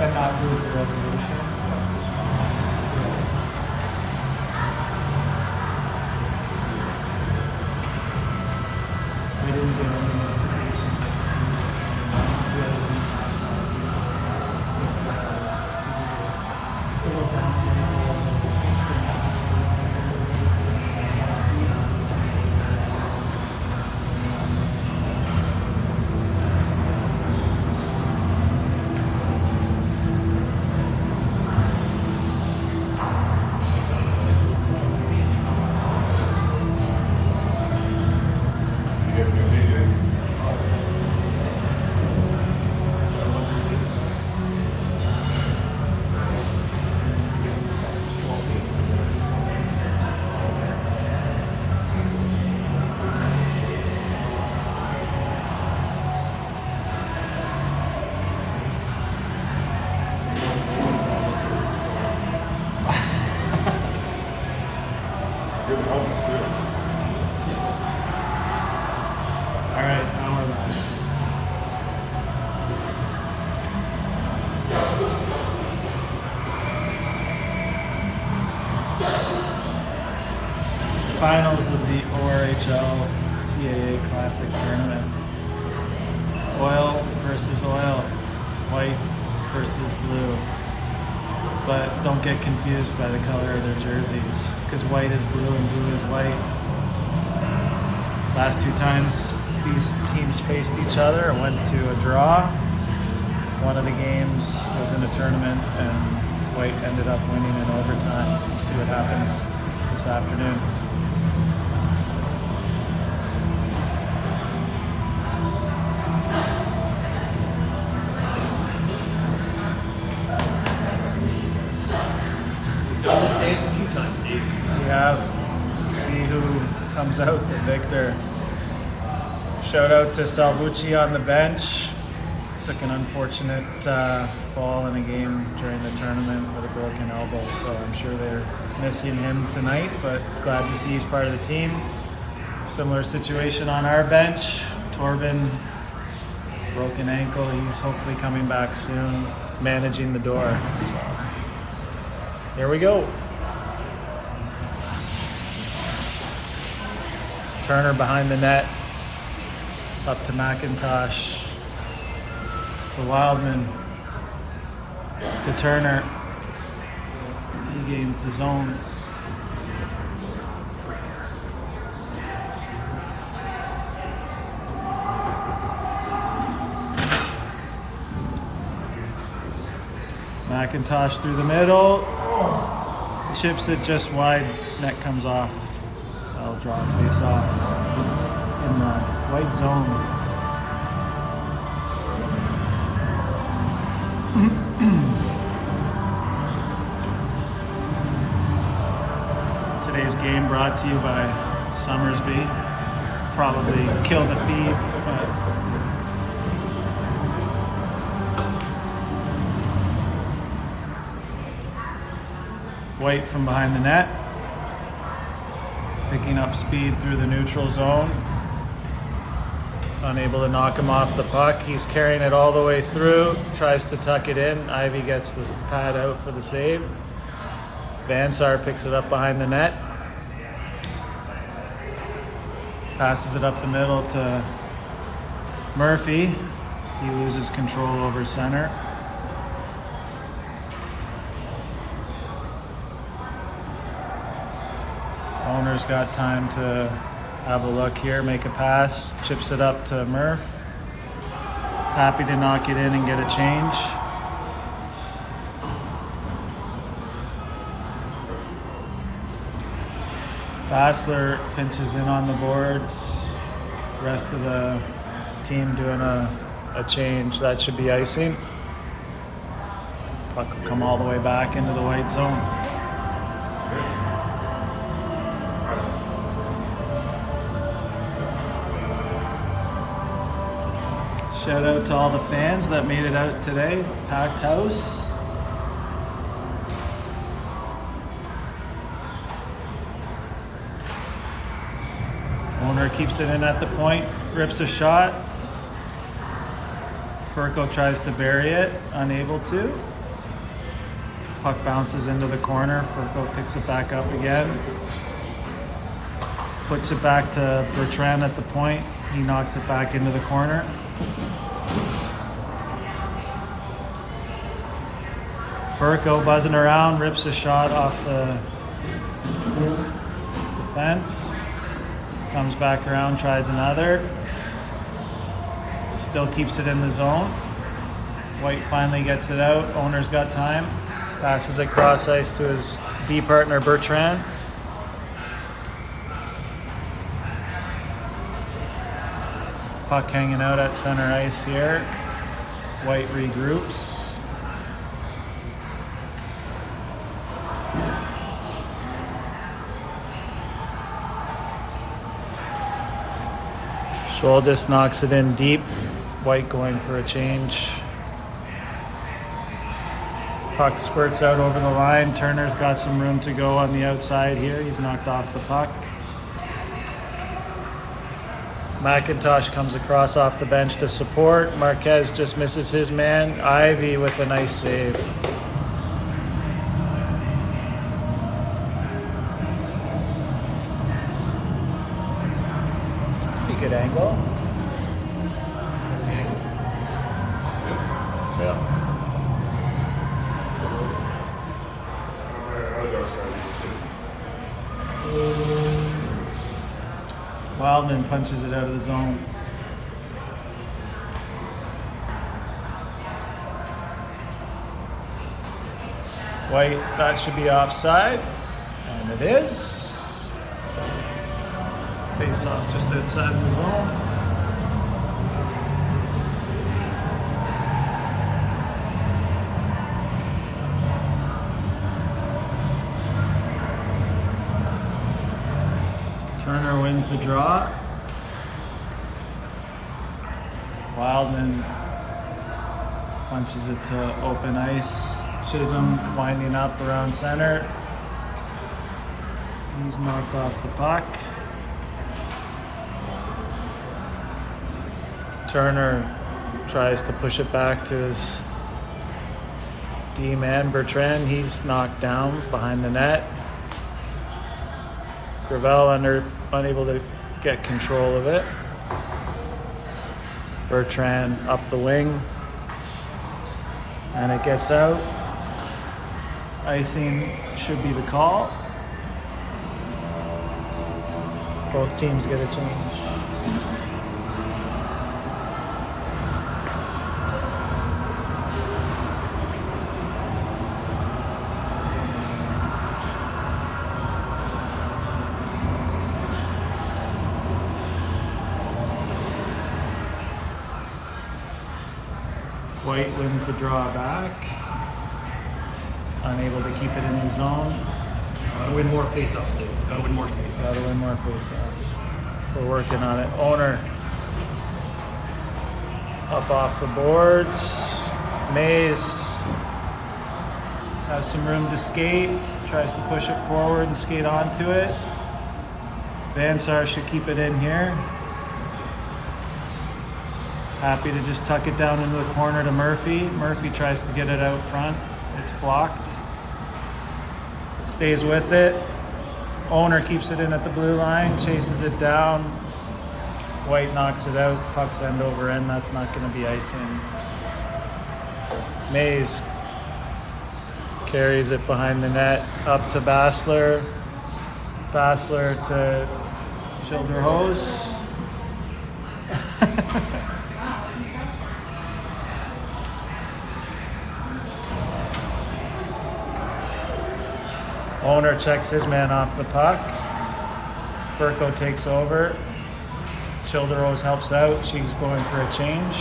And not lose the resolution. I didn't get any notifications. All right, now we're live. Finals of the ORHL CAA Classic Tournament. Oil versus oil, white versus blue. But don't get confused by the color of their jerseys, because white is blue and blue is white. Last two times these teams faced each other, it went to a draw. One of the games was in a tournament and white ended up winning in overtime. We'll see what happens this afternoon. Done this dance a few times, Dave. We have. Let's see who comes out the victor. Shout out to Salvucci on the bench. Took an unfortunate fall in a game during the tournament with a broken elbow, so I'm sure they're missing him tonight, but glad to see he's part of the team. Similar situation on our bench. Torben, broken ankle. He's hopefully coming back soon, managing the door. So here we go. Turner behind the net, up to McIntosh, to Wildman, to Turner. He gains the zone. McIntosh through the middle, chips it just wide, net comes off. I'll draw a face off in the white zone. Today's game brought to you by Summersby. Probably kill the feed, but White from behind the net, picking up speed through the neutral zone. Unable to knock him off the puck. He's carrying it all the way through, tries to tuck it in. Ivy gets the pad out for the save. Vansar picks it up behind the net. Passes it up the middle to Murphy. He loses control over center. Owner's got time to have a look here, make a pass, chips it up to Murph. Happy to knock it in and get a change. Bassler pinches in on the boards. Rest of the team doing a change. That should be icing. Puck will come all the way back into the white zone. Shout out to all the fans that made it out today. Packed house. Owner keeps it in at the point, rips a shot. Furco tries to bury it, unable to. Puck bounces into the corner. Furco picks it back up again. Puts it back to Bertrand at the point. He knocks it back into the corner. Furco buzzing around, rips a shot off the defense. Comes back around, tries another. Still keeps it in the zone. White finally gets it out. Owner's got time. Passes it cross ice to his D partner Bertrand. Puck hanging out at center ice here. White regroups. Sholdis knocks it in deep. White going for a change. Puck squirts out over the line. Turner's got some room to go on the outside here. He's knocked off the puck. McIntosh comes across off the bench to support. Marquez just misses his man. Ivy with a nice save. Pretty good angle. Yeah. Wildman punches it out of the zone. White, that should be offside. And it is. Face off just outside the zone. Turner wins the draw. Wildman punches it to open ice. Chisholm winding up around center. He's knocked off the puck. Turner tries to push it back to his D-man Bertrand. He's knocked down behind the net. Gravel unable to get control of it. Bertrand up the wing. And it gets out. Icing should be the call. Both teams get a change. White wins the draw back. Unable to keep it in the zone. Gotta win more face-offs, Dave. Gotta win more face-offs. Gotta win more face-offs. We're working on it. Owner up off the boards. Mays has some room to skate. Tries to push it forward and skate onto it. Vansar should keep it in here. Happy to just tuck it down into the corner to Murphy. Murphy tries to get it out front. It's blocked. Stays with it. Owner keeps it in at the blue line, chases it down. White knocks it out. Puck's end over end. That's not going to be icing. Mays carries it behind the net up to Bassler. Bassler to Childerhose. Owner checks his man off the puck. Furco takes over. Childerose helps out. She's going for a change.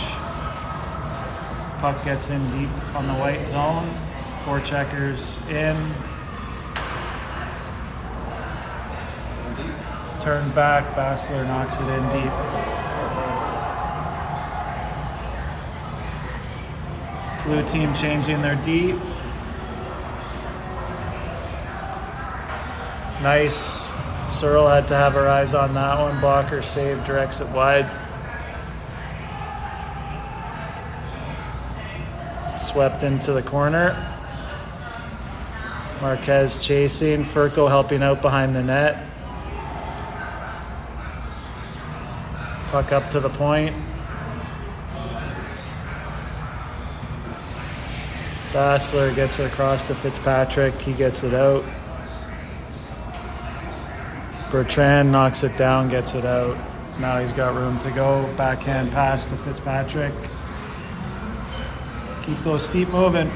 Puck gets in deep on the white zone. Four checkers in. Turn back. Bassler knocks it in deep. Blue team changing their D. Nice. Searle had to have her eyes on that one. Blocker save, directs it wide. Swept into the corner. Marquez chasing. Furco helping out behind the net. Puck up to the point. Bassler gets it across to Fitzpatrick. He gets it out. Bertrand knocks it down, gets it out. Now he's got room to go. Backhand pass to Fitzpatrick. Keep those feet moving.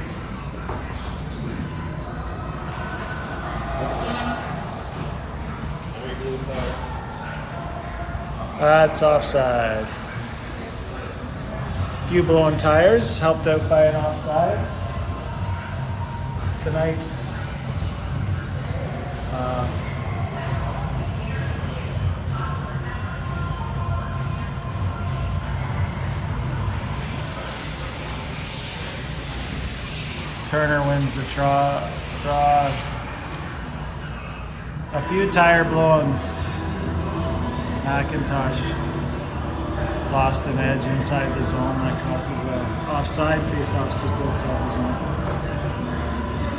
That's offside. Few blown tires, helped out by an offside. Tonight's Turner wins the draw. A few tire blowings. McIntosh lost an edge inside the zone. That causes a offside. Face-offs just outside the zone.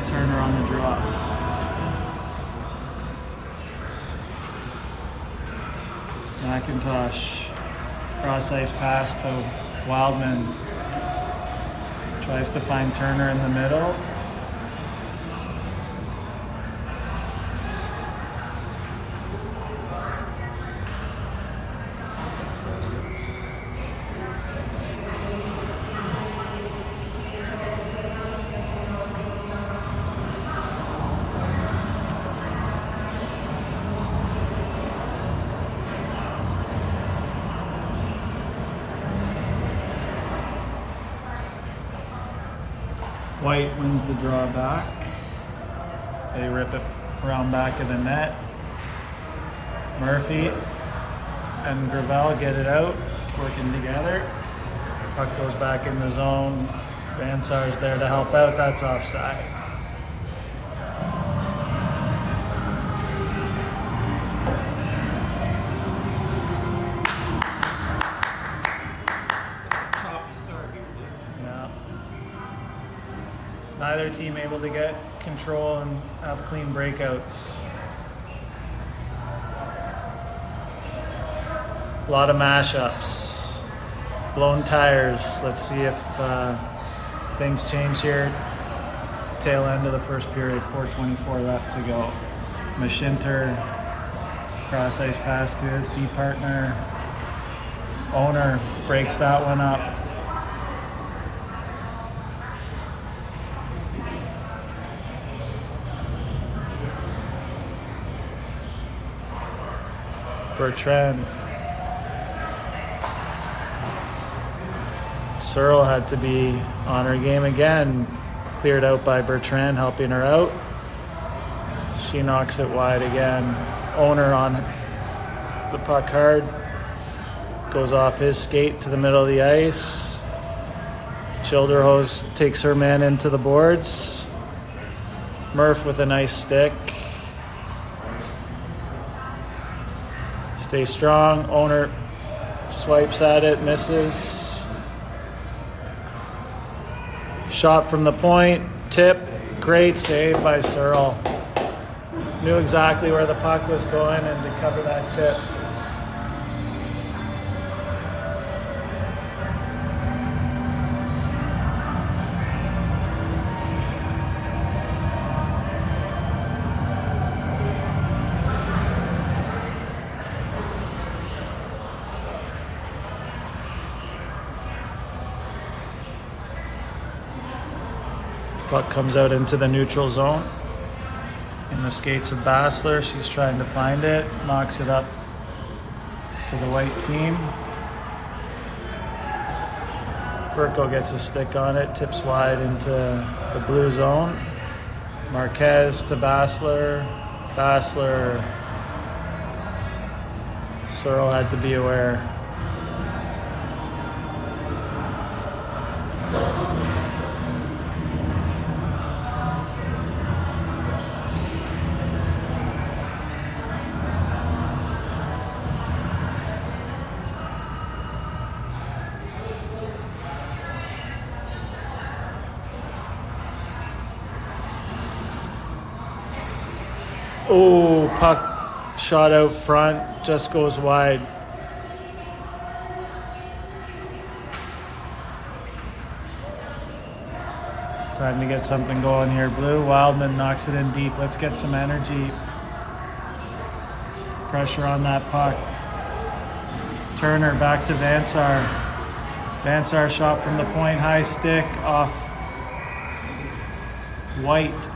Turner on the drop. McIntosh cross-ice pass to Wildman. Tries to find Turner in the middle. White wins the draw back. They rip it around back of the net. Murphy and Gravel get it out, working together. Puck goes back in the zone. Van Saar's there to help out. That's offside. Neither team able to get control and have clean breakouts. A lot of mashups. Blown tires. Let's see if things change here. Tail end of the first period, 4:24 left to go. Mashinter, cross ice pass to his D partner. Owner breaks that one up. Bertrand. Searle had to be on her game again. Cleared out by Bertrand, helping her out. She knocks it wide again. Owner on the puck hard. Goes off his skate to the middle of the ice. Childerhose takes her man into the boards. Murph with a nice stick. Stay strong. Owner swipes at it, misses. Shot from the point, tip, great save by Searle. Knew exactly where the puck was going and to cover that tip. Puck comes out into the neutral zone. In the skates of Bassler, she's trying to find it, knocks it up to the white team. Furco gets a stick on it, tips wide into the blue zone. Marquez to Bassler. Bassler. Searle had to be aware. Oh, puck shot out front, just goes wide. It's time to get something going here. Blue, Wildman knocks it in deep. Let's get some energy. Pressure on that puck. Turner back to Vansar. Vansar shot from the point, high stick off White.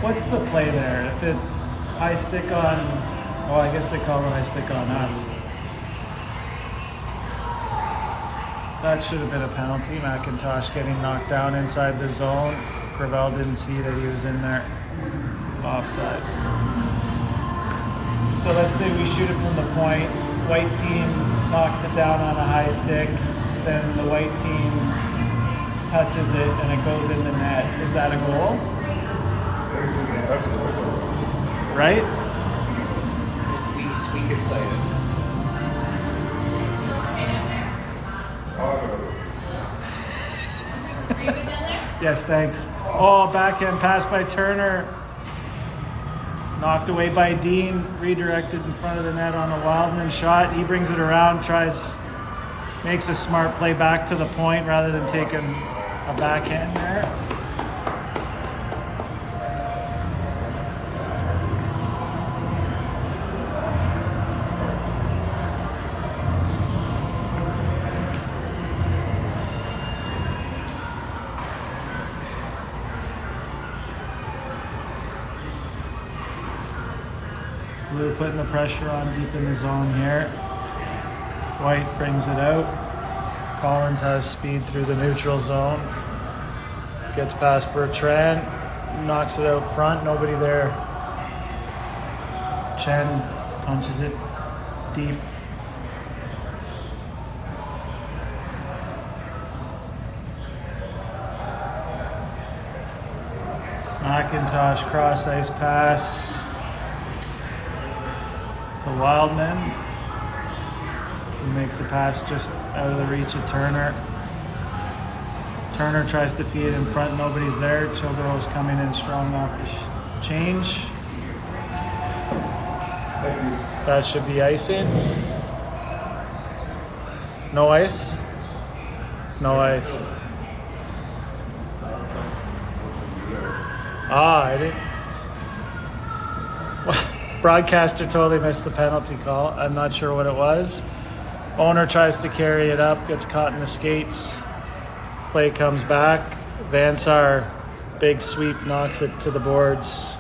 What's the play there? If it high stick on, oh, I guess they call it high stick on us. That should have been a penalty. McIntosh getting knocked down inside the zone. Gravel didn't see that he was in there. Offside. So let's say we shoot it from the point. White team knocks it down on a high stick. Then the white team touches it and it goes in the net. Is that a goal? Right? We could play it. Yes, thanks. Oh, backhand pass by Turner. Knocked away by Dean. Redirected in front of the net on a Wildman shot. He brings it around, makes a smart play back to the point rather than taking a backhand there. Blue putting the pressure on deep in the zone here. White brings it out. Collins has speed through the neutral zone. Gets past Bertrand. Knocks it out front. Nobody there. Chen punches it deep. McIntosh cross ice pass to Wildman. He makes a pass just out of the reach of Turner. Turner tries to feed it in front, nobody's there. Childero's coming in strong off the change. That should be icing. No ice? No ice. I didn't. Broadcaster totally missed the penalty call. I'm not sure what it was. Owner tries to carry it up, gets caught in the skates. Play comes back. Vansar, big sweep, knocks it to the boards.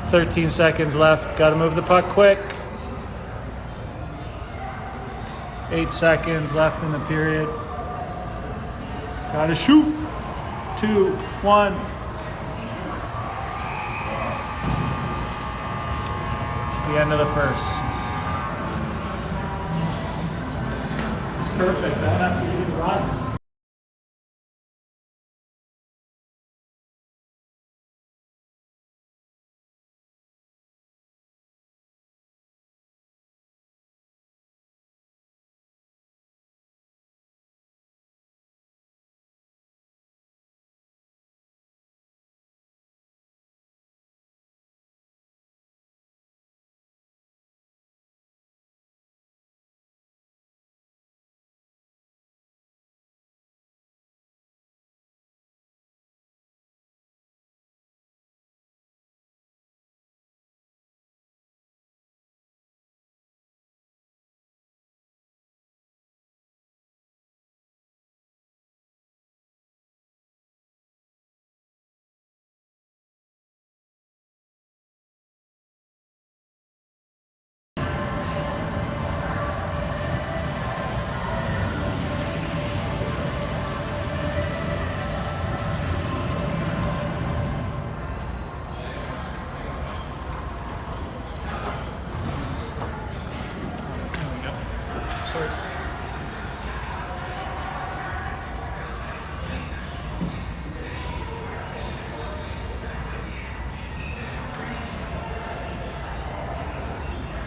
"13 seconds left. Got to move the puck quick. 8 seconds left in the period. Gotta shoot. 2, 1. It's the end of the first. This is perfect. I don't have to even run.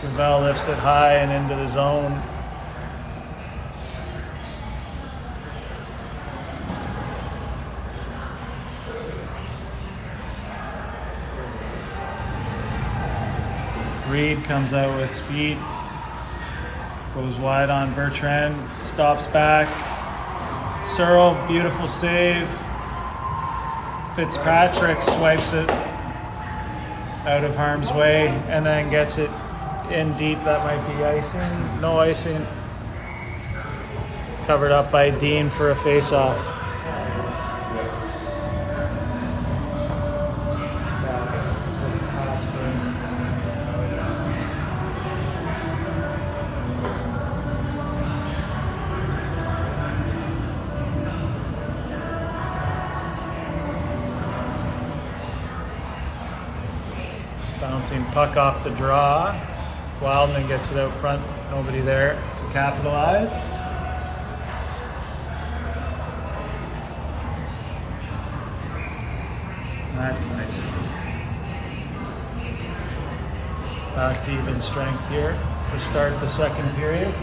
Gravel lifts it high and into the zone. Reed comes out with speed. Goes wide on Bertrand. Stops back. Searle, beautiful save. Fitzpatrick swipes it out of harm's way and then gets it in deep. That might be icing. No icing. Covered up by Dean for a face-off. Bouncing puck off the draw. Wildman gets it out front. Nobody there to capitalize. That's nice. Back to even strength here to start the second period.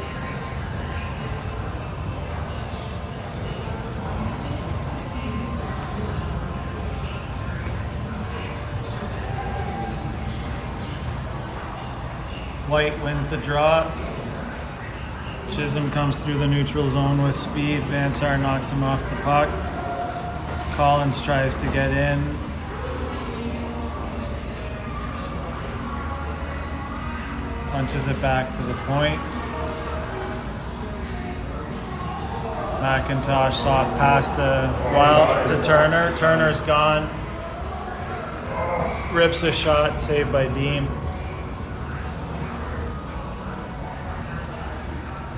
White wins the draw. Chisholm comes through the neutral zone with speed. Vansar knocks him off the puck. Collins tries to get in. Punches it back to the point. McIntosh soft pass to Turner. Turner's gone. Rips a shot, saved by Dean.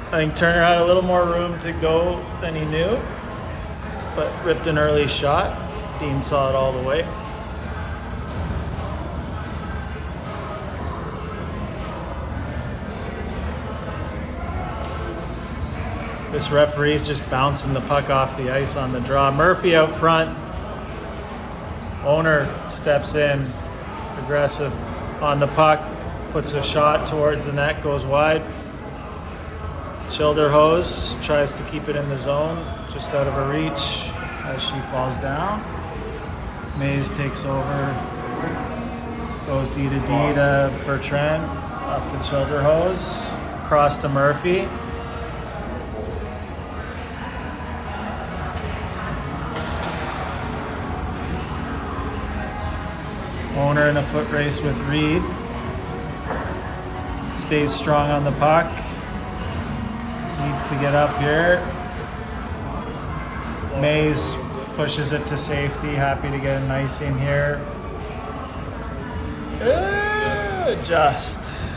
I think Turner had a little more room to go than he knew, but ripped an early shot. Dean saw it all the way. This referee's just bouncing the puck off the ice on the draw. Murphy out front. Owner steps in, aggressive on the puck, puts a shot towards the net, goes wide. Childerhose tries to keep it in the zone, just out of her reach as she falls down. Mays takes over, goes D to D to Bertrand, up to Childerhose, cross to Murphy. Owner in a foot race with Reed. Stays strong on the puck. Needs to get up here. Mays pushes it to safety. Happy to get an icing here. Just.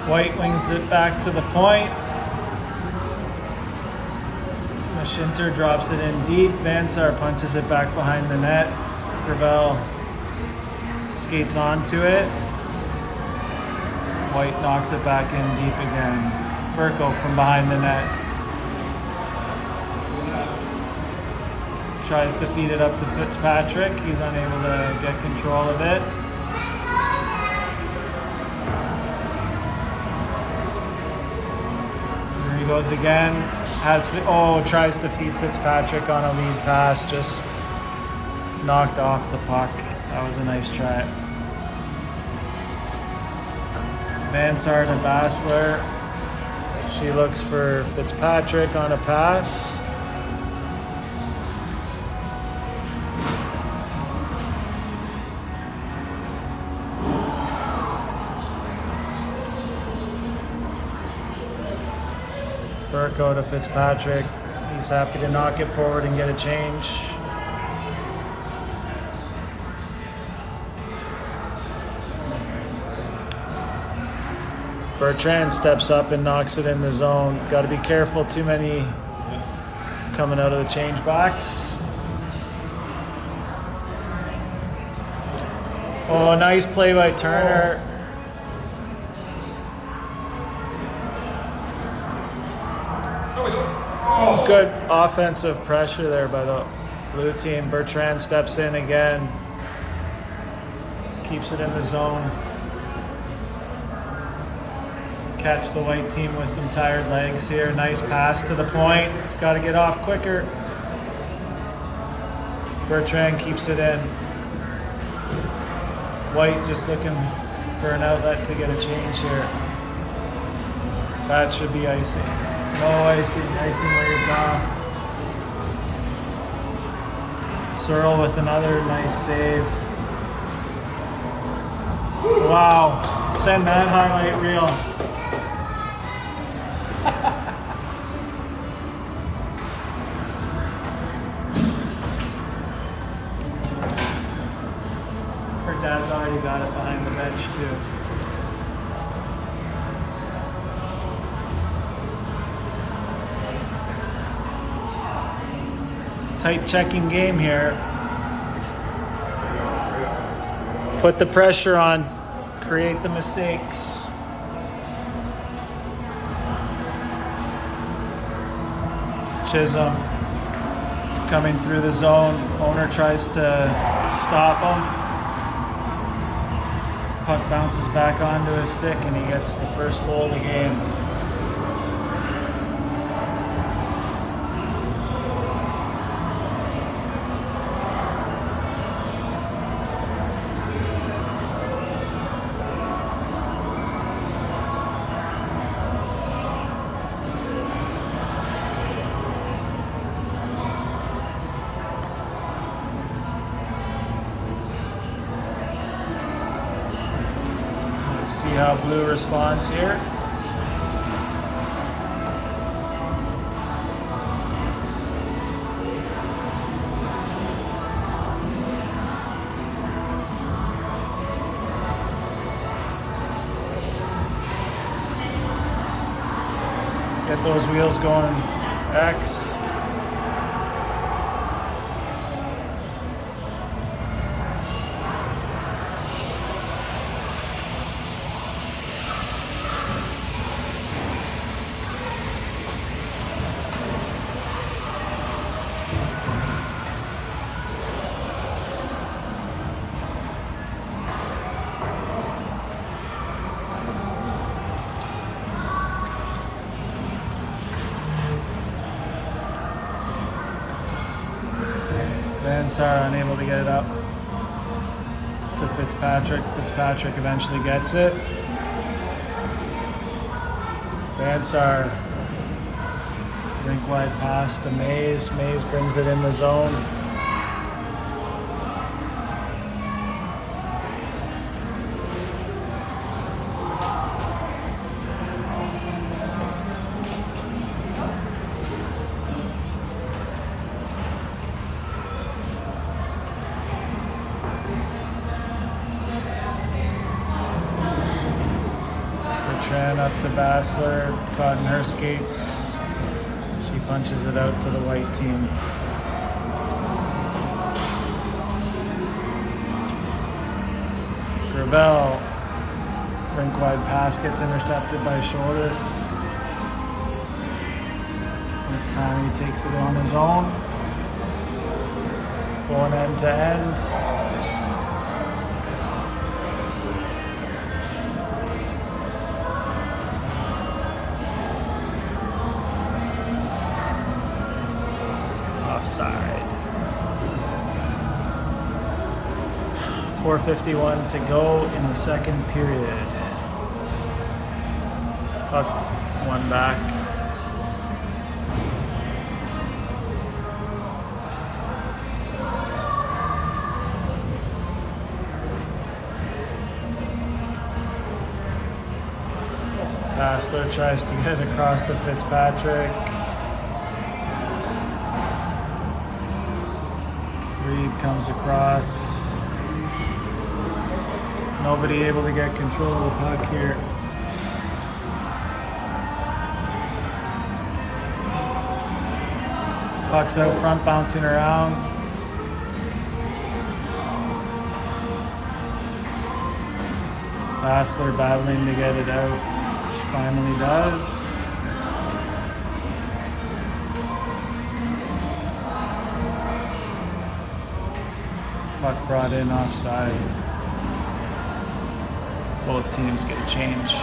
White wings it back to the point. Mashinter drops it in deep. Vansar punches it back behind the net. Gravel skates onto it. White knocks it back in deep again. Furco from behind the net. Tries to feed it up to Fitzpatrick. He's unable to get control of it. Goes again, tries to feed Fitzpatrick on a lead pass, just knocked off the puck. That was a nice try. Vansar to Bassler. She looks for Fitzpatrick on a pass. Furco to Fitzpatrick. He's happy to knock it forward and get a change. Bertrand steps up and knocks it in the zone. Got to be careful, too many coming out of the change box. Oh, nice play by Turner. Oh, good offensive pressure there by the blue team. Bertrand steps in again. Keeps it in the zone. Catch the white team with some tired legs here. Nice pass to the point. It's got to get off quicker. Bertrand keeps it in. White just looking for an outlet to get a change here. That should be icing. No icing. Icing waved off. Searle with another nice save. Wow. Send that highlight reel. Her dad's already got it behind the bench too. Tight checking game here. Put the pressure on, create the mistakes. Chisholm coming through the zone. Owner tries to stop him. Puck bounces back onto his stick and he gets the first goal of the game. See how blue responds here. Get those wheels going, X. Are unable to get it up to Fitzpatrick. Fitzpatrick eventually gets it. Vansar, rink wide pass to Mays. Mays brings it in the zone. Up to Bassler, caught in her skates. She punches it out to the white team. Gravel, rink wide pass gets intercepted by Shortis. This time he takes it on his own. Going end to end. Offside. 4:51 to go in the second period. Puck one back. Bassler tries to get across to Fitzpatrick. Reed comes across. Nobody able to get control of the puck here. Puck's out front, bouncing around. Hassler battling to get it out. She finally does. Puck brought in offside. Both teams get a change.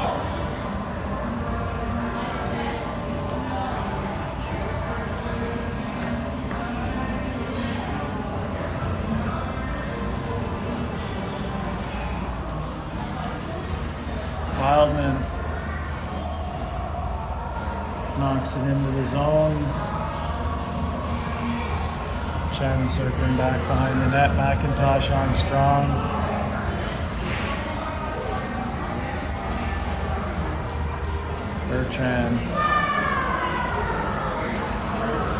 Wildman knocks it into the zone. Chen circling back behind the net. McIntosh on strong. Bertrand.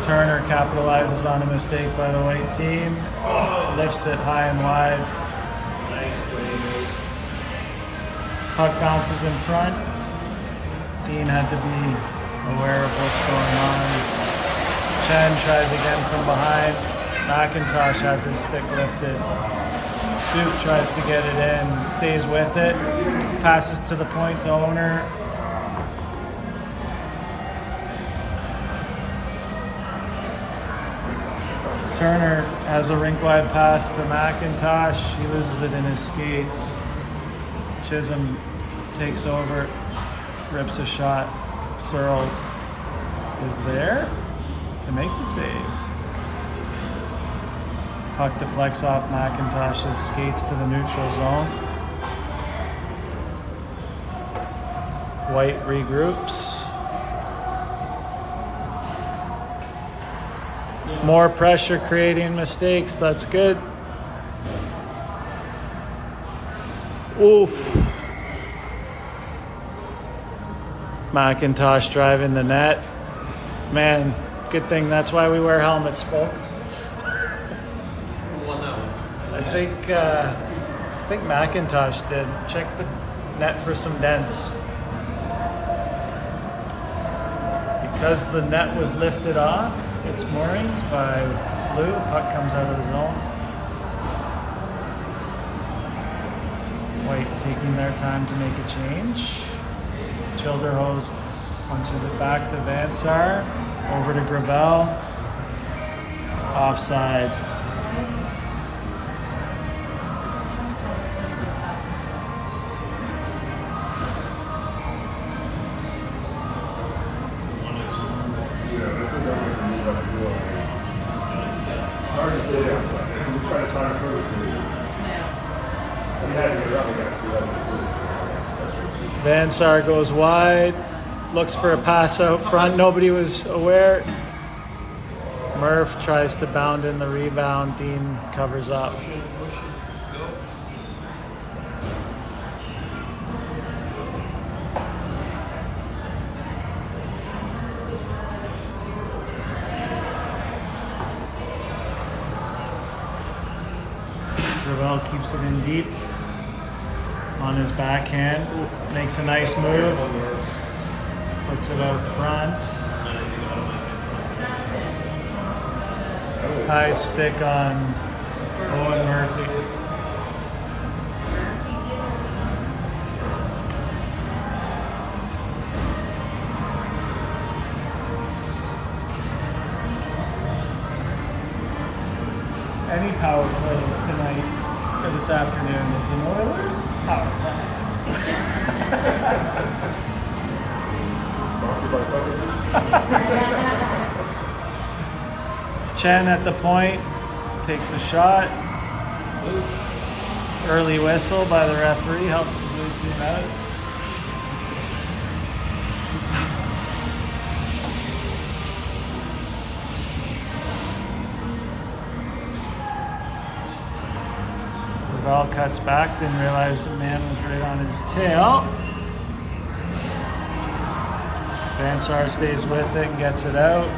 Turner capitalizes on a mistake by the white team. Lifts it high and wide. Puck bounces in front. Dean had to be aware of what's going on. Chen tries again from behind. McIntosh has his stick lifted. Duke tries to get it in, stays with it, passes to the point to Owner. Turner has a rink-wide pass to McIntosh. He loses it in his skates. Chisholm takes over, rips a shot. Searle is there to make the save. Puck deflects off McIntosh's skates to the neutral zone. White regroups. More pressure creating mistakes, that's good. Oof. McIntosh driving the net. Man, good thing that's why we wear helmets, folks. Who won that one? I think McIntosh did. Check the net for some dents. Because the net was lifted off its moorings by Blue, puck comes out of the zone. White taking their time to make a change. Childerhose punches it back to Vansar. Over to Gravel. Offside. It's hard to stay outside. We try to time perfectly. We had to get it up against the other. Vansar goes wide, looks for a pass out front. Nobody was aware. Murph tries to bound in the rebound. Dean covers up. Gravel keeps it in deep. On his backhand, makes a nice move, puts it out front. High stick on Owen Murphy. Any power play tonight? This afternoon is an Oilers power play. Sponsored by something. Chen at the point takes a shot. Early whistle by the referee helps the blue team out. Gravel cuts back, didn't realize the man was right on his tail. Vansar stays with it and gets it out.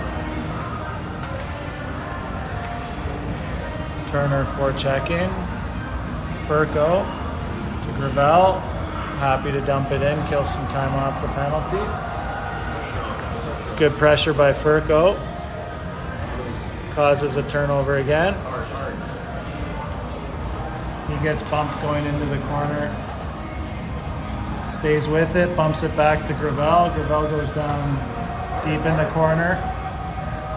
Turner forechecking. Furco to Gravel. Happy to dump it in, kill some time off the penalty. It's good pressure by Furco. Causes a turnover again. He gets bumped going into the corner. Stays with it, bumps it back to Gravel. Gravel goes down deep in the corner.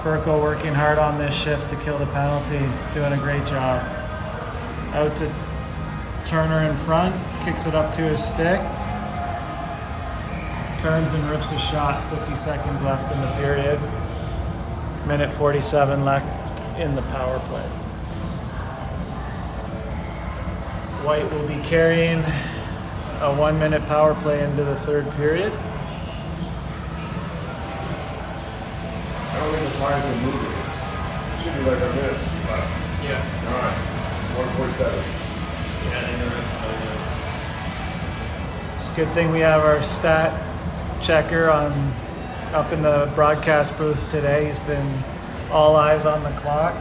Furco working hard on this shift to kill the penalty, doing a great job. Out to Turner in front, kicks it up to his stick. Turns and rips a shot, 50 seconds left in the period. Minute 47 left in the power play. White will be carrying a 1-minute power play into the third period. I don't think the Flyers will move this. It should be like a minute. But, Yeah. all right. 147. Yeah, interesting. It's a good thing we have our stat checker up in the broadcast booth today. He's been all eyes on the clock.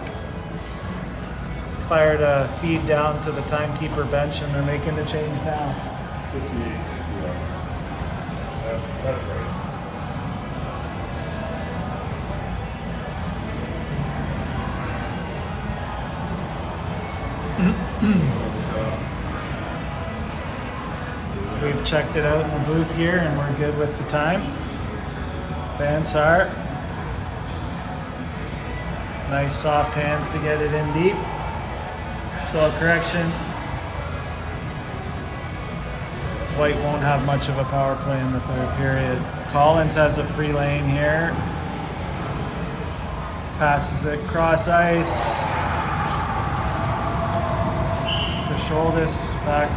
Fired a feed down to the timekeeper bench, and they're making the change now. 58. Yeah. That's right. We've checked it out in the booth here, and we're good with the time. Van Sart. Nice soft hands to get it in deep. So a correction. White won't have much of a power play in the third period. Collins has a free lane here. Passes it cross ice. To Shoulders, back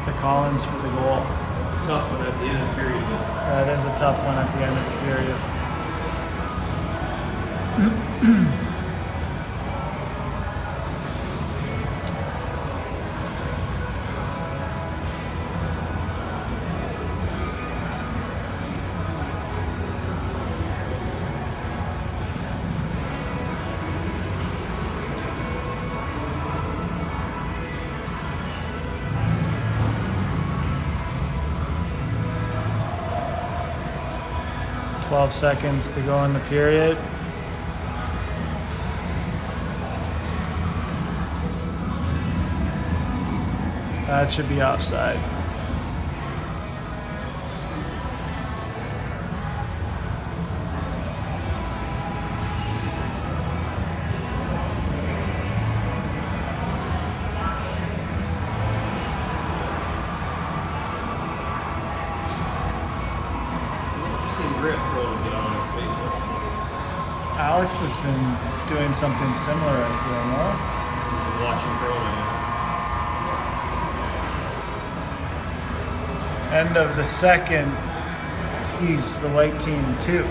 to Collins for the goal. It's a tough one at the end of the period. That is a tough one at the end of the period. 12 seconds to go in the period. That should be offside. Grip throws get on his face. Alex has been doing something similar, I feel, no? He's been watching throwing. End of the second sees the white team 2.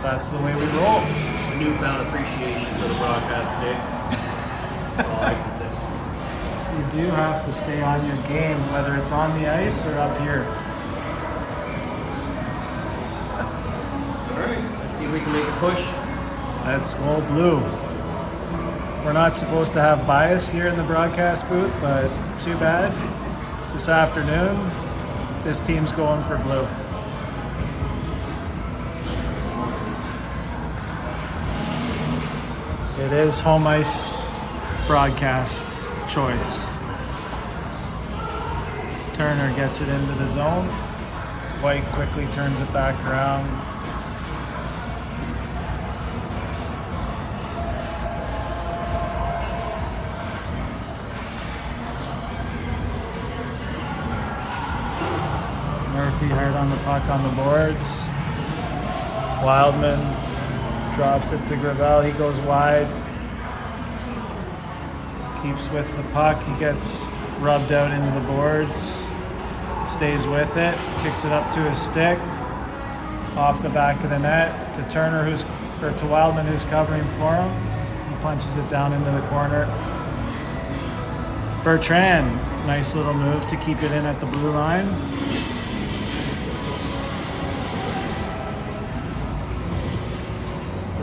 That's the way we roll. A newfound appreciation for the broadcast today. All I can say. You do have to stay on your game, whether it's on the ice or up here. All right, let's see if we can make a push. Let's go blue. We're not supposed to have bias here in the broadcast booth, but too bad. This afternoon, this team's going for blue. It is home ice broadcast choice. Turner gets it into the zone. White quickly turns it back around. Murphy hard on the puck on the boards. Wildman drops it to Gravel. He goes wide. Keeps with the puck. He gets rubbed out into the boards. Stays with it. Kicks it up to his stick. Off the back of the net to Turner, to Wildman, who's covering for him. He punches it down into the corner. Bertrand, nice little move to keep it in at the blue line.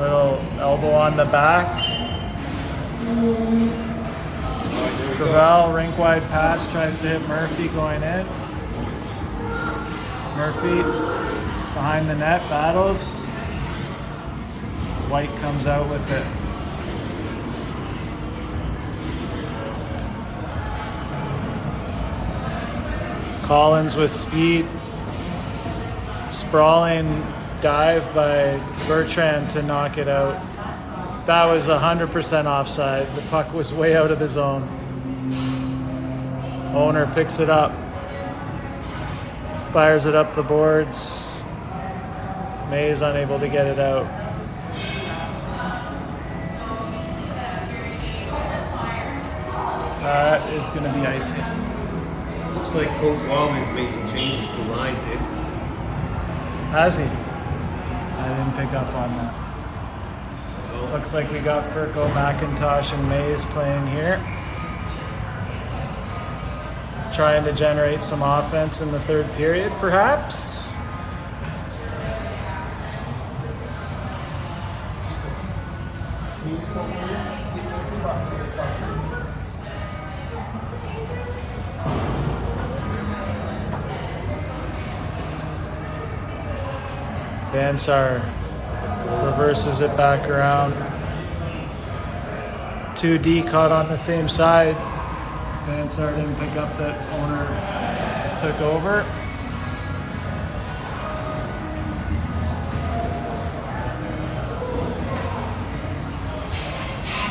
Little elbow on the back. Gravel, rink wide pass, tries to hit Murphy going in. Murphy behind the net, battles. White comes out with it. Collins with speed. Sprawling dive by Bertrand to knock it out. That was 100% offside. The puck was way out of the zone. Owner picks it up. Fires it up the boards. May is unable to get it out. That is going to be icy. Looks like Coach Wildman's made some changes to the lines, dude. Has he? I didn't pick up on that. Looks like we got Furco, McIntosh, and Mays playing here. Trying to generate some offense in the third period, perhaps. Vansar reverses it back around. 2D caught on the same side. Vansar didn't pick up that Owner took over.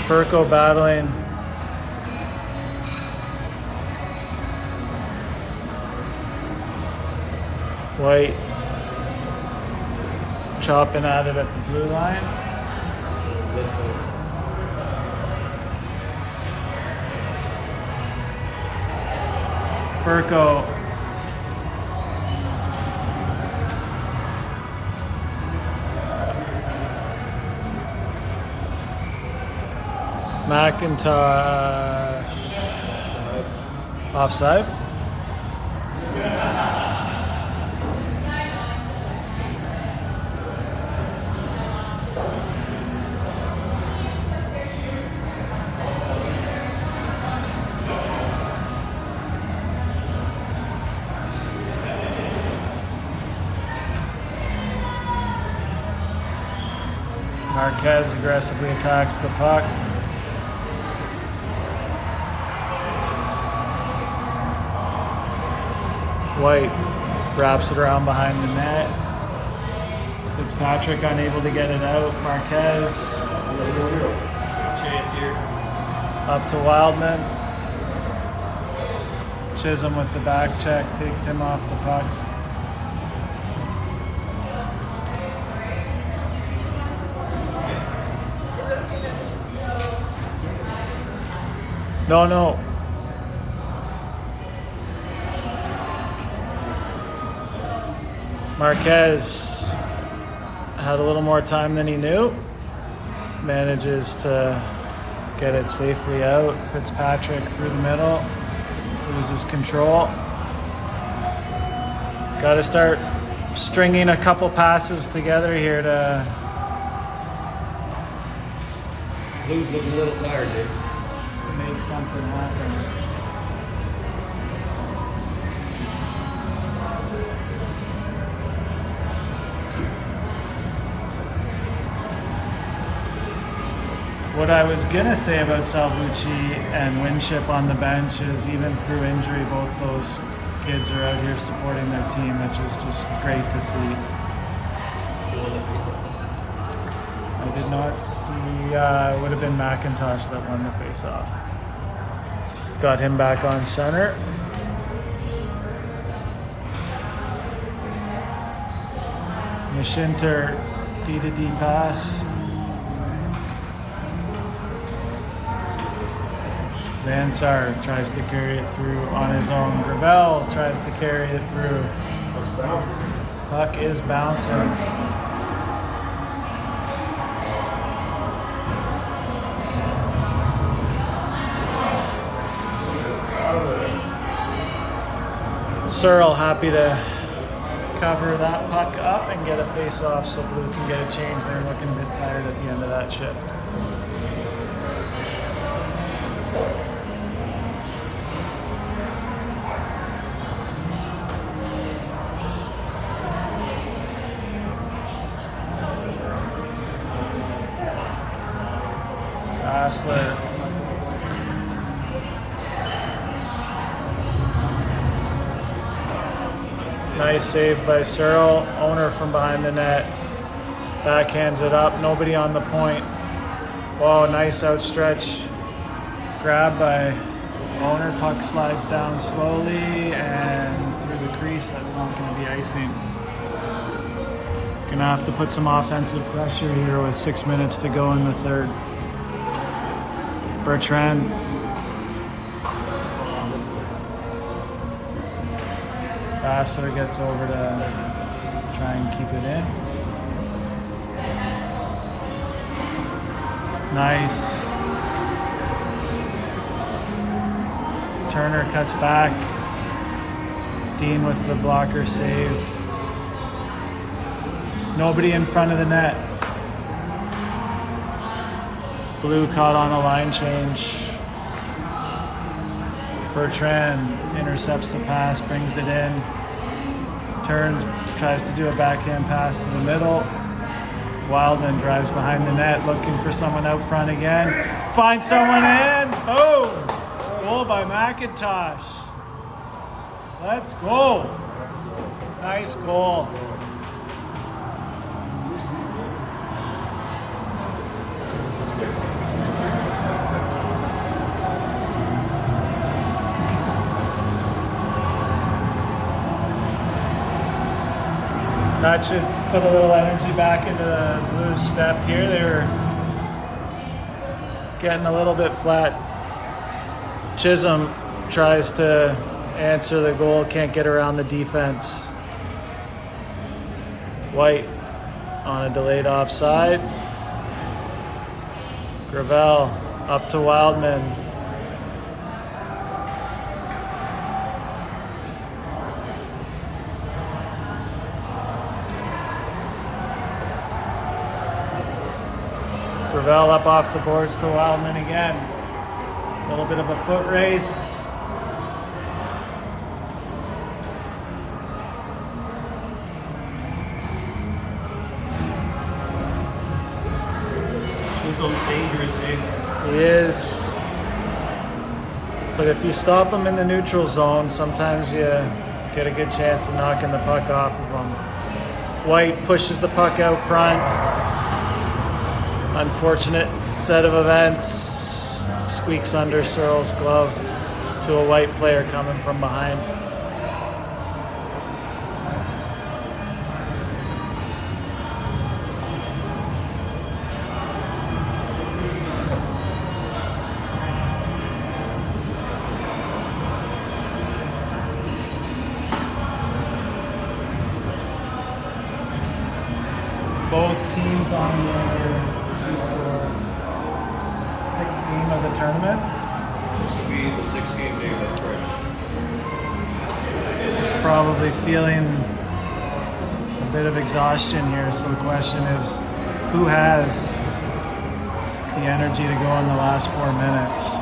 Furco battling. White chopping at it at the blue line. Furco McIntosh offside. Marquez aggressively attacks the puck. White wraps it around behind the net. Fitzpatrick unable to get it out. Marquez Chance here. up to Wildman. Chisholm with the back check takes him off the puck. No. Marquez had a little more time than he knew. Manages to get it safely out. Fitzpatrick through the middle. Loses control. Got to start stringing a couple passes together here to... Blues looking a little tired, dude. make something happen. What I was gonna say about Salvucci and Winship on the bench is even through injury, both those kids are out here supporting their team, which is just great to see. I did not see, it would have been McIntosh that won the face-off. Got him back on center. Mishinter, D-to-D pass. Vansar tries to carry it through on his own. Gravel tries to carry it through. Puck is bouncing. Searle happy to cover that puck up and get a face-off so Blue can get a change. They're looking a bit tired at the end of that shift. Hassler. Nice save by Searle. Owner from behind the net. Backhands it up. Nobody on the point. Whoa, nice outstretch. Grab by Owner. Puck slides down slowly and through the crease. That's not going to be icing. Gonna have to put some offensive pressure here with 6 minutes to go in the third. Bertrand. Hassler gets over to try and keep it in. Nice. Turner cuts back. Dean with the blocker save. Nobody in front of the net. Blue caught on a line change. Bertrand intercepts the pass, brings it in. Turns, tries to do a backhand pass to the middle. Wildman drives behind the net, looking for someone out front again. Finds someone in. Boom! Goal by McIntosh. Let's go. Nice goal. That should put a little energy back into the Blues step here. They were getting a little bit flat. Chisholm tries to answer the goal, can't get around the defense. White on a delayed offside. Gravel up to Wildman. Gravel up off the boards to Wildman again. A little bit of a foot race. Chisholm's dangerous, Dave. He is. But if you stop him in the neutral zone, sometimes you get a good chance of knocking the puck off of him. White pushes the puck out front. Unfortunate set of events. Squeaks under Searle's glove to a White player coming from behind. Both teams on the sixth game of the tournament. This will be the 6-game day, that's correct. Probably feeling a bit of exhaustion here, so the question is, who has the energy to go in the last 4 minutes?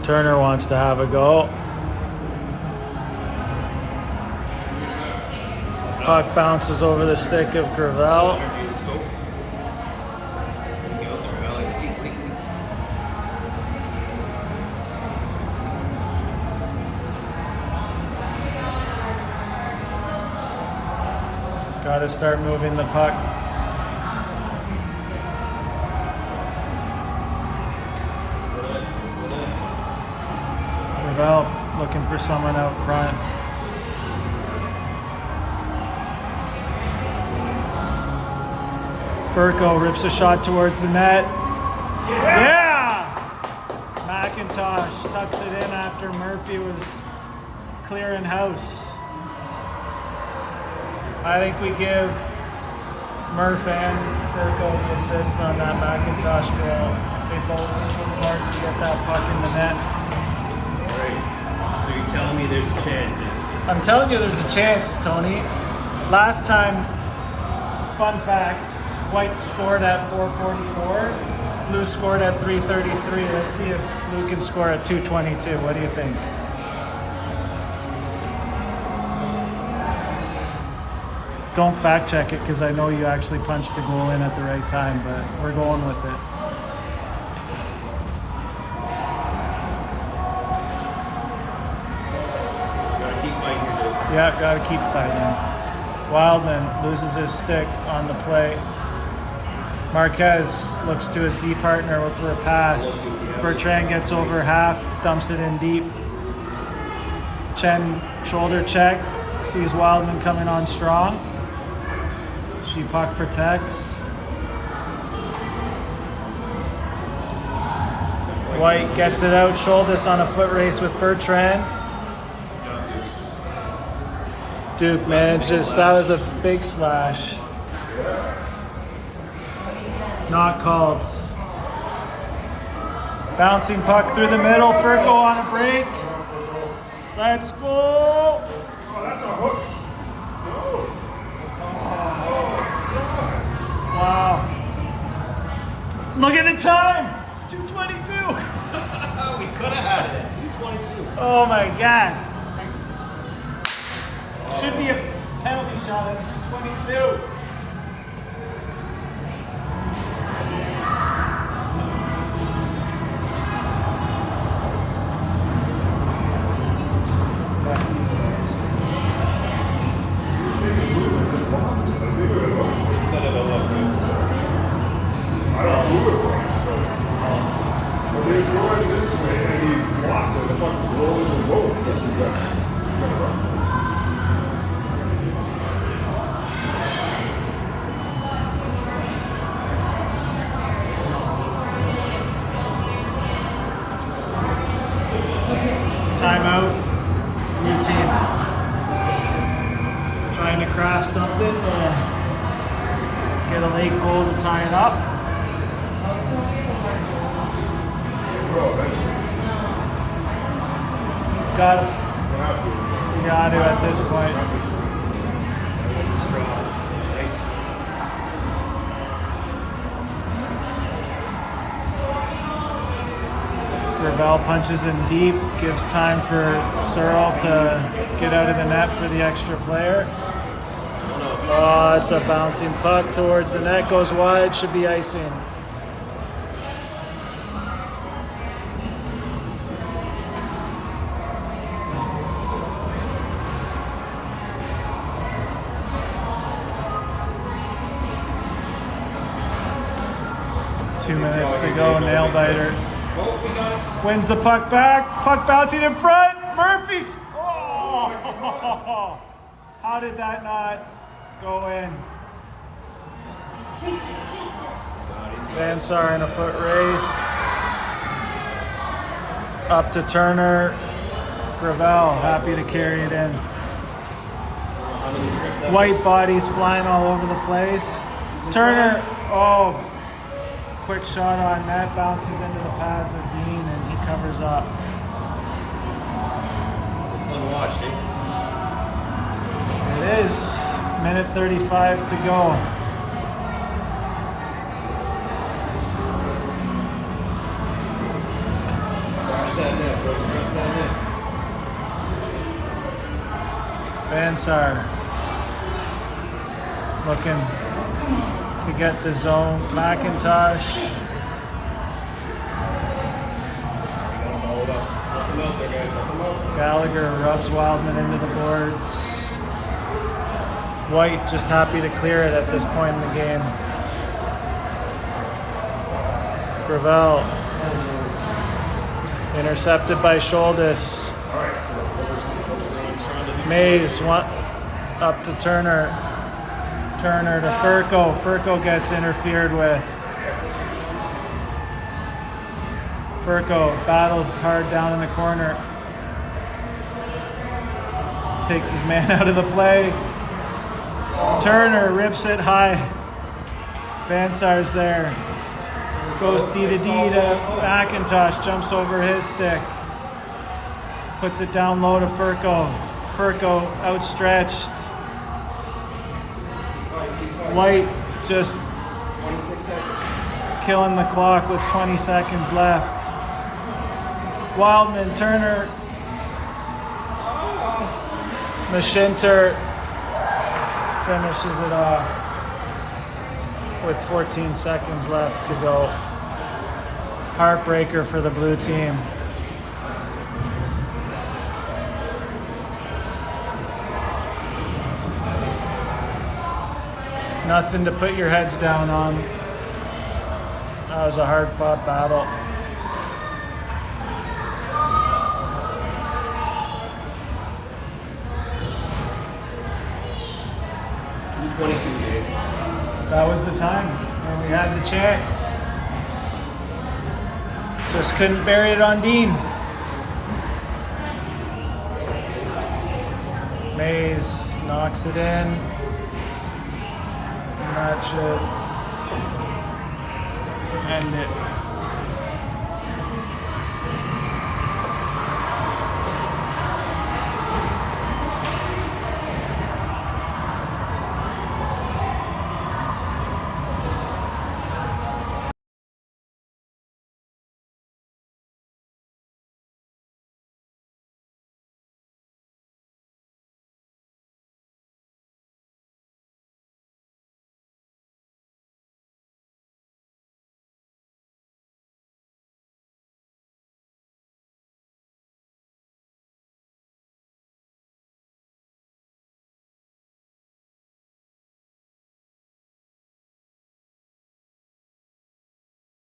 Turner wants to have a go. Puck bounces over the stick of Gravel. Let's go. Get out there, Alex. Quickly. Got to start moving the puck. Gravel looking for someone out front. Furco rips a shot towards the net. Yeah! McIntosh tucks it in after Murphy was clearing house. I think we give Murph and Furco the assists on that McIntosh goal. They both work hard to get that puck in the net. All right. So you're telling me there's a chance then? I'm telling you there's a chance, Tony. Last time, fun fact, White scored at 4:44. Blue scored at 3:33. Let's see if Blue can score at 2:22. What do you think? Don't fact check it because I know you actually punched the goal in at the right time, but we're going with it. Gotta keep fighting here, dude. Yeah, gotta keep fighting. Wildman loses his stick on the play. Marquez looks to his D partner for a pass. Bertrand gets over half, dumps it in deep. Chen shoulder check, sees Wildman coming on strong. She puck protects. White gets it out, Shoulder on a foot race with Bertrand. Duke manages, that was a big slash. Not called. Bouncing puck through the middle, Furco on a break. Let's go! Oh, that's a hook. Wow. Look at the time! 2:22! We could have had it at 2:22. Oh my god. Should be a penalty shot at 2:22. I don't know who it was, but he was going this way and he lost it. The puck was rolling and rolling. Yes, he got Timeout. New team. Trying to craft something. Get a late goal to tie it up. Got it. You got to at this point. Gravel punches in deep, gives time for Searle to get out of the net for the extra player. Oh, it's a bouncing puck towards the net, goes wide, should be icing. Two minutes to go, nail biter. Wins the puck back, puck bouncing in front, Murphy's, oh! How did that not go in? Van Sar in a foot race. Up to Turner. Gravel happy to carry it in. White bodies flying all over the place. Turner, oh, quick shot on net, bounces into the pads of Bean and he covers up. It's a fun watch, Nick. It is. Minute 35 to go. Crush that net, bro. Crush that net. Van Sar looking to get the zone. McIntosh. Hold up. Help them out there, guys. Help them out. Gallagher rubs Wildman into the boards. White just happy to clear it at this point in the game. Gravel intercepted by Shoulder. Mays up to Turner. Turner to Furco. Furco gets interfered with. Furco battles hard down in the corner. Takes his man out of the play. Turner rips it high. Van Sar's there. Goes D to McIntosh, jumps over his stick. Puts it down low to Furco. Furco outstretched. White just killing the clock with 20 seconds left. Wildman, Turner, Mashinter finishes it off with 14 seconds left to go. Heartbreaker for the blue team. Nothing to put your heads down on. That was a hard-fought battle. .22, Dave. That was the time when we had the chance. Just couldn't bury it on Dean. Mays knocks it in. And that should end it.